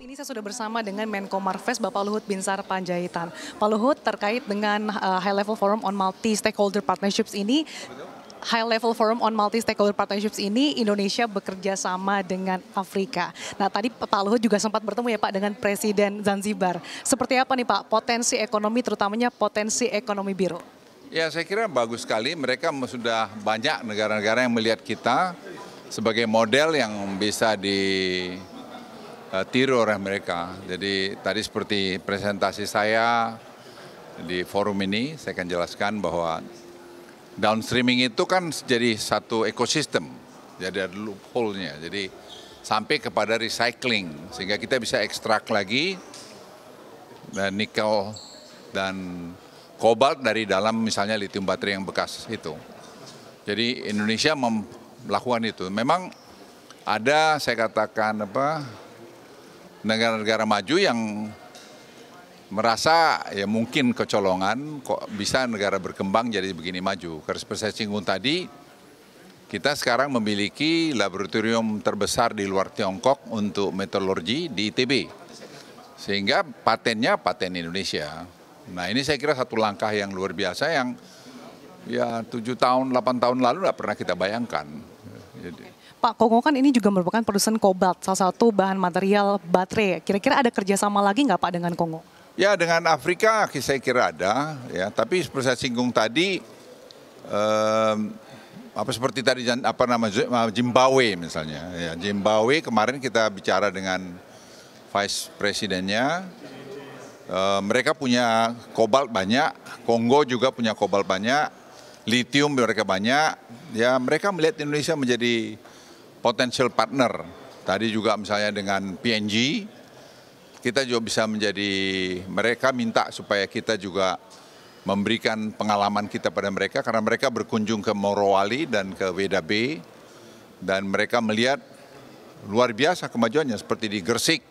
Ini saya sudah bersama dengan Menko Marves Bapak Luhut Binsar Panjaitan. Pak Luhut, terkait dengan High Level Forum on Multi Stakeholder Partnerships ini, Indonesia bekerja sama dengan Afrika. Nah, tadi Pak Luhut juga sempat bertemu ya Pak dengan Presiden Zanzibar. Seperti apa nih Pak potensi ekonomi, terutamanya potensi ekonomi biru? Ya, saya kira bagus sekali. Mereka sudah banyak negara-negara yang melihat kita sebagai model yang bisa ditiru oleh mereka. Jadi tadi seperti presentasi saya di forum ini, saya akan jelaskan bahwa downstreaming itu kan jadi satu ekosistem. Jadi ada loophole-nya. Jadi sampai kepada recycling, sehingga kita bisa ekstrak lagi nikel dan kobalt dari dalam misalnya lithium baterai yang bekas itu. Jadi Indonesia melakukan itu. Memang ada saya katakan negara-negara maju yang merasa ya mungkin kecolongan kok bisa negara berkembang jadi begini maju. Karena seperti saya singgung tadi, kita sekarang memiliki laboratorium terbesar di luar Tiongkok untuk metalurgi di ITB. Sehingga patennya paten Indonesia. Nah, ini saya kira satu langkah yang luar biasa yang ya 7 tahun, 8 tahun lalu tidak pernah kita bayangkan. Pak, Kongo kan ini juga merupakan produsen kobalt, salah satu bahan material baterai. Kira-kira ada kerjasama lagi nggak Pak dengan Kongo? Ya, dengan Afrika saya kira ada, ya. Tapi seperti saya singgung tadi, seperti tadi Zimbabwe misalnya. Ya, Zimbabwe kemarin kita bicara dengan Vice Presidennya. Mereka punya kobalt banyak, Kongo juga punya kobalt banyak, lithium mereka banyak. Ya, mereka melihat Indonesia menjadi potential partner. Tadi juga misalnya dengan PNG, kita juga bisa menjadi, mereka minta supaya kita juga memberikan pengalaman kita pada mereka, karena mereka berkunjung ke Morowali dan ke Weda Bay, dan mereka melihat luar biasa kemajuannya, seperti di Gresik.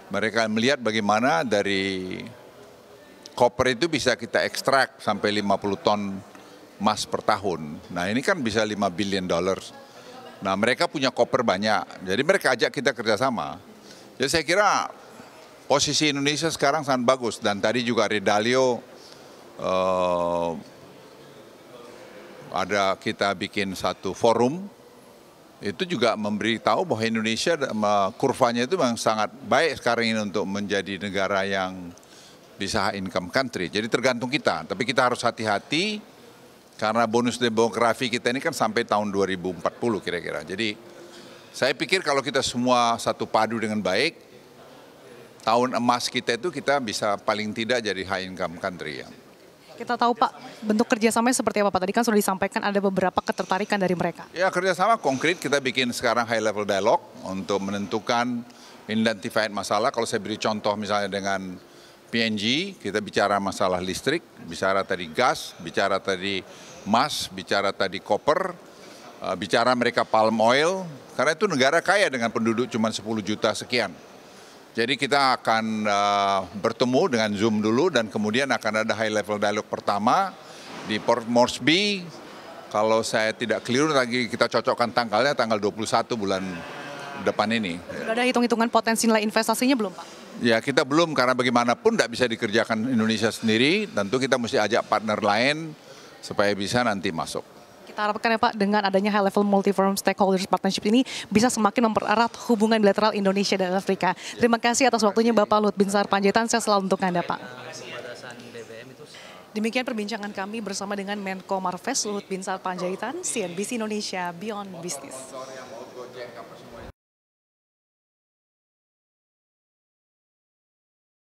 Mereka melihat bagaimana dari koper itu bisa kita ekstrak sampai 50 ton emas per tahun. Nah, ini kan bisa 5 billion dollars. Nah, mereka punya koper banyak. Jadi mereka ajak kita kerjasama. Jadi saya kira posisi Indonesia sekarang sangat bagus. Dan tadi juga Redalio ada kita bikin satu forum. Itu juga memberitahu bahwa Indonesia kurvanya itu memang sangat baik sekarang ini untuk menjadi negara yang bisa high income country. Jadi tergantung kita, tapi kita harus hati-hati karena bonus demografi kita ini kan sampai tahun 2040 kira-kira. Jadi saya pikir kalau kita semua satu padu dengan baik, tahun emas kita itu kita bisa paling tidak jadi high income country ya. Kita tahu Pak, bentuk kerjasamanya seperti apa Pak? Tadi kan sudah disampaikan ada beberapa ketertarikan dari mereka. Ya, kerjasama konkret kita bikin sekarang high level dialogue untuk menentukan identified masalah. Kalau saya beri contoh misalnya dengan PNG, kita bicara masalah listrik, bicara tadi gas, bicara tadi emas, bicara tadi copper, bicara mereka palm oil, karena itu negara kaya dengan penduduk cuma 10 juta sekian. Jadi kita akan bertemu dengan Zoom dulu dan kemudian akan ada high level dialogue pertama di Port Moresby. Kalau saya tidak keliru lagi kita cocokkan tanggalnya tanggal 21 bulan depan ini. Sudah ada hitung-hitungan potensi nilai investasinya belum Pak? Ya, kita belum, karena bagaimanapun tidak bisa dikerjakan Indonesia sendiri. Tentu kita mesti ajak partner lain supaya bisa nanti masuk. Kita harapkan ya Pak, dengan adanya High Level Multi-Forum Stakeholders Partnership ini bisa semakin mempererat hubungan bilateral Indonesia dan Afrika. Terima kasih atas waktunya Bapak Luhut Binsar Panjaitan, saya selalu untuk Anda Pak. Demikian perbincangan kami bersama dengan Menko Marves Luhut Binsar Panjaitan, CNBC Indonesia Beyond Business.